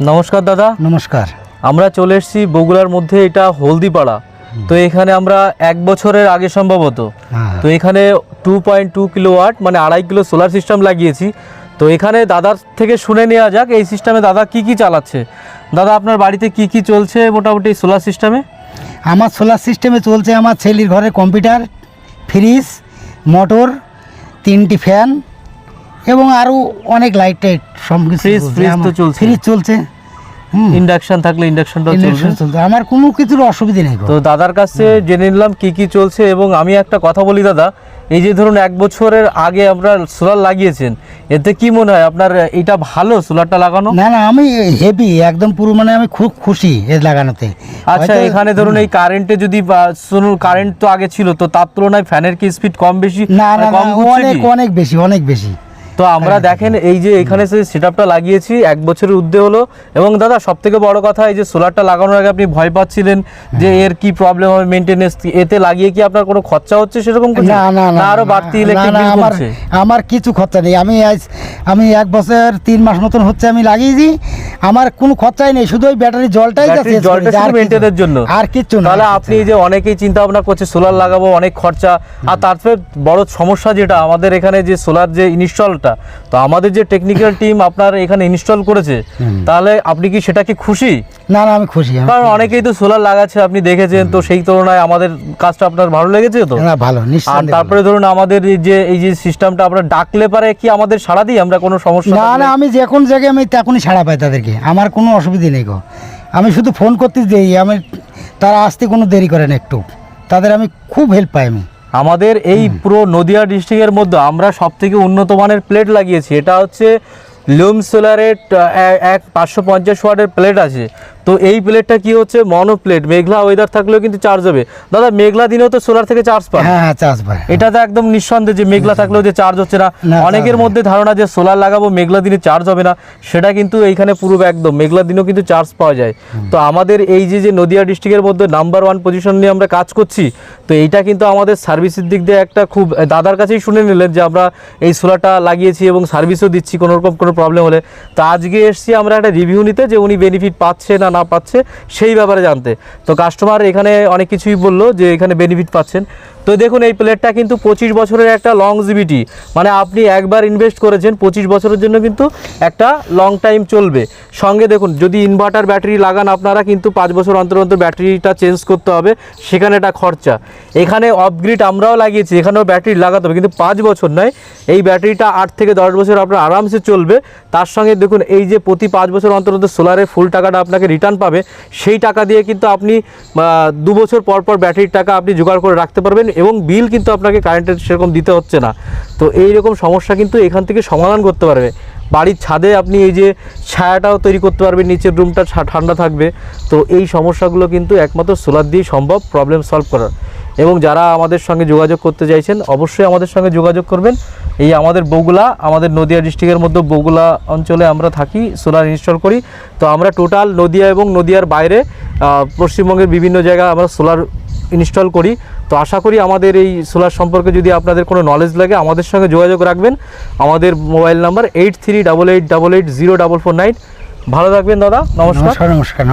নমস্কার দাদা। নমস্কার। আমরা চলে এসেছি বগুড়ার মধ্যে, এটা হলদিপাড়া। তো এখানে আমরা 1 বছরের আগে সম্ভবত, তো এখানে 2.2 কিলোওয়াট মানে 2.5 কিলো সোলার সিস্টেম লাগিয়েছি। তো এখানে দাদার থেকে শুনে নেওয়া যাক এই সিস্টেমে দাদা কি কি চালাচ্ছে। দাদা আপনার বাড়িতে কি কি চলছে মোটামুটি সোলার সিস্টেমে? আমার সোলার সিস্টেমে চলছে আমার ছেলের ঘরে কম্পিউটার, ফ্রিজ, মোটর, 3টি ফ্যান এবং আরও অনেক লাইট টাইট সব কিছু। ফ্রিজ চলছে, ইন্ডাকশন থাকলে ইন্ডাকশনটাও চলছে। আমার কোনো কিছুর অসুবিধা নেই। তো দাদার কাছে জেনে নিলাম কি কি চলছে। এবং আমি একটা কথা বলি দাদা, এই যে ধরুন 1 বছরের আগে আপনার সোলার লাগিয়েছেন, এতে কি মনে হয় আপনার এটা ভালো সোলারটা লাগানো? না না, আমি হেভি একদম পুরো, মানে আমি খুব খুশি এর লাগানোতে। আচ্ছা, এখানে ধরুন এই কারেন্টে যদি কারেন্ট তো আগে ছিল, তো তার তুলনায় ফ্যানের কি স্পিড কম বেশি? না না, অনেক অনেক বেশি, অনেক বেশি। তো আমরা দেখেন এই যে এখানে যে সেটআপটা লাগিয়েছি 1 বছরের ঊর্ধ্বে হলো। এবং দাদা সব থেকে বড় কথা, এই যে সোলারটা লাগানোর আগে আপনি ভয় পাচ্ছিলেন যে এর কি প্রবলেম হবে মেইনটেনেন্স, এতে লাগিয়ে কি আপনার কোনো খরচা হচ্ছে সেরকম কিছু? না না না, আরো বাড়তি ইলেকট্রিক বিল পড়ছে? আমার কিছু খরচা নেই। আমি 1 বছর 3 মাস মতন হচ্ছে আমি লাগিয়েছি, আমার কোনো খরচাই নেই, শুধু ওই ব্যাটারি জলটাই যাচ্ছে, জলটা শুধু মেইনটেনেন্সের জন্য, আর কিছু না। তাহলে আপনি যে অনেকেই চিন্তা ভাবনা করছে সোলার লাগাবো, অনেক খরচা, আর তারপরে বড় সমস্যা যেটা আমাদের এখানে যে সোলার যে ইনস্টলটা, তো আমাদের যে টেকনিক্যাল টিম আপনার এখানে ইনস্টল করেছে, তাহলে আপনি কি সেটা কি খুশি? না না, আমি খুশি। কারণ অনেকেই তো সোলার লাগাচ্ছে আপনি দেখেছেন, তো সেই তুলনায় আমাদের কাজটা আপনার ভালো লেগেছে তো? না, ভালো, নিশ্চয়ই। আর তারপরে ধরুন আমাদের এই যে সিস্টেমটা আমরা ডাকলে পারে কি আমাদের সাড়া দিই আমরা কোনো সমস্যা? না না, আমি যখন জায়গায় আমি তখনই সাড়া পাই তাদেরকে, আমার কোনো অসুবিধা নেই গো। আমি শুধু ফোন করতে দিই, তারা আসতে কোনো দেরি করে না একটু, তাদের আমি খুব হেল্প পাই। আমাদের এই পুরো নদিয়া ডিস্ট্রিক্টের মধ্যে আমরা সবথেকে উন্নত মানের প্লেট লাগিয়েছি। এটা হচ্ছে লুম সোলারের 550 ওয়াটের প্লেট আছে। তো এই প্লেটটা কি হচ্ছে, মনো প্লেট, মেঘলা ওয়েদার থাকলেও কিন্তু চার্জ হবে। দাদা মেঘলা দিনেও তো সোলার থেকে চার্জ পায়? হ্যাঁ, চার্জ পায়। এটা তো একদম নিঃসন্দেহে যে মেঘলা থাকলেও যে চার্জ হচ্ছে না। অনেকের মধ্যে ধারণা যে সোলার লাগাবো মেঘলা দিনে চার্জ হবে না, সেটা কিন্তু এইখানে পুরো একদম মেঘলা দিনেও কিন্তু চার্জ পাওয়া যায়। তো আমাদের এই যে নদিয়া ডিস্ট্রিক্টের মধ্যে নাম্বার 1 পজিশন নিয়ে আমরা কাজ করছি। তো এইটা কিন্তু আমাদের সার্ভিসের দিক দিয়ে একটা খুব, দাদার কাছেই শুনে নিলেন যে আমরা এই সোলারটা লাগিয়েছি এবং সার্ভিসও দিচ্ছি কোনো রকম কোনো প্রবলেম হলে। তো আজকে এসছি আমরা একটা রিভিউ নিতে, যে উনি বেনিফিট পাচ্ছে না পাচ্ছে সেই ব্যাপারে জানতে। তো কাস্টমার এখানে অনেক কিছুই বললো যে এখানে বেনিফিট পাচ্ছেন। তো দেখুন এই প্লেটটা কিন্তু 25 বছরের একটা লংজিভিটি, মানে আপনি একবার ইনভেস্ট করেছেন 25 বছরের জন্য কিন্তু একটা লং টাইম চলবে। সঙ্গে দেখুন যদি ইনভার্টার ব্যাটারি লাগান আপনারা, কিন্তু 5 বছর অন্তর অন্তর ব্যাটারিটা চেঞ্জ করতে হবে, সেখানে একটা খরচা। এখানে অফগ্রিড আমরাও লাগিয়েছি, এখানেও ব্যাটারি লাগাতে হবে, কিন্তু 5 বছর নয়, এই ব্যাটারিটা 8 থেকে 10 বছর আপনার আরামসে চলবে। তার সঙ্গে দেখুন এই যে প্রতি 5 বছর অন্তর অন্তর সোলারের ফুল টাকাটা আপনাকে রিটার্ন পাবে, সেই টাকা দিয়ে কিন্তু আপনি 2 বছর পর পর ব্যাটারির টাকা আপনি জোগাড় করে রাখতে পারবেন, এবং বিল কিন্তু আপনাকে কারেন্টের সেরকম দিতে হচ্ছে না। তো এই রকম সমস্যা কিন্তু এখান থেকে সমাধান করতে পারবে। বাড়ির ছাদে আপনি এই যে ছায়াটাও তৈরি করতে পারবেন, নিচের রুমটা ঠান্ডা থাকবে। তো এই সমস্যাগুলো কিন্তু একমাত্র সোলার দিয়েই সম্ভব প্রবলেম সলভ করার। এবং যারা আমাদের সঙ্গে যোগাযোগ করতে চাইছেন অবশ্যই আমাদের সঙ্গে যোগাযোগ করবেন। এই আমাদের বগুড়া, আমাদের নদিয়া ডিস্ট্রিক্টের মধ্যে বগুড়া অঞ্চলে আমরা থাকি, সোলার ইনস্টল করি। তো আমরা টোটাল নদিয়া এবং নদিয়ার বাইরে পশ্চিমবঙ্গের বিভিন্ন জায়গায় আমরা সোলার ইনস্টল করি। তো আশা করি আমাদের এই সোলার সম্পর্কে যদি আপনাদের কোনো নলেজ লাগে আমাদের সঙ্গে যোগাযোগ রাখবেন। আমাদের মোবাইল নাম্বার 8388880449। ভালো থাকবেন দাদা, নমস্কার। নমস্কার।